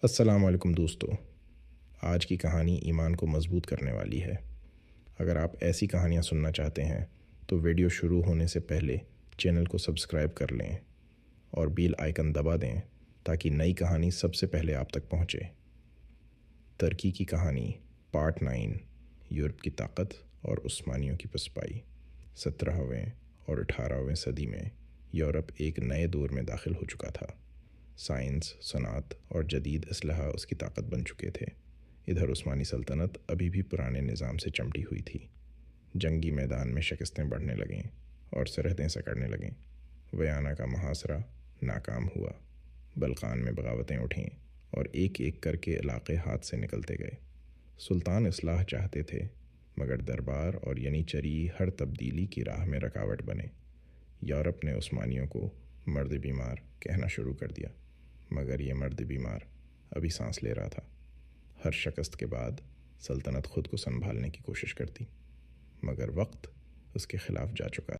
السلام علیکم دوستو، آج کی کہانی ایمان کو مضبوط کرنے والی ہے۔ اگر آپ ایسی کہانیاں سننا چاہتے ہیں تو ویڈیو شروع ہونے سے پہلے چینل کو سبسکرائب کر لیں اور بیل آئیکن دبا دیں تاکہ نئی کہانی سب سے پہلے آپ تک پہنچے۔ ترکی کی کہانی پارٹ 9، یورپ کی طاقت اور عثمانیوں کی پسپائی۔ 17ویں اور 18ویں صدی میں یورپ ایک نئے دور میں داخل ہو چکا تھا۔ سائنس، صنعت اور جدید اسلحہ اس کی طاقت بن چکے تھے۔ ادھر عثمانی سلطنت ابھی بھی پرانے نظام سے چمٹی ہوئی تھی۔ جنگی میدان میں شکستیں بڑھنے لگیں اور سرحدیں سکڑنے لگیں۔ ویانا کا محاصرہ ناکام ہوا، بلقان میں بغاوتیں اٹھیں اور ایک ایک کر کے علاقے ہاتھ سے نکلتے گئے۔ سلطان اصلاح چاہتے تھے مگر دربار اور ینیچری ہر تبدیلی کی راہ میں رکاوٹ بنے۔ یورپ نے عثمانیوں کو مرد بیمار کہنا شروع کر دیا، مگر یہ مرد بیمار ابھی سانس لے رہا تھا۔ ہر شکست کے بعد سلطنت خود کو سنبھالنے کی کوشش کرتی، مگر وقت اس کے خلاف جا چکا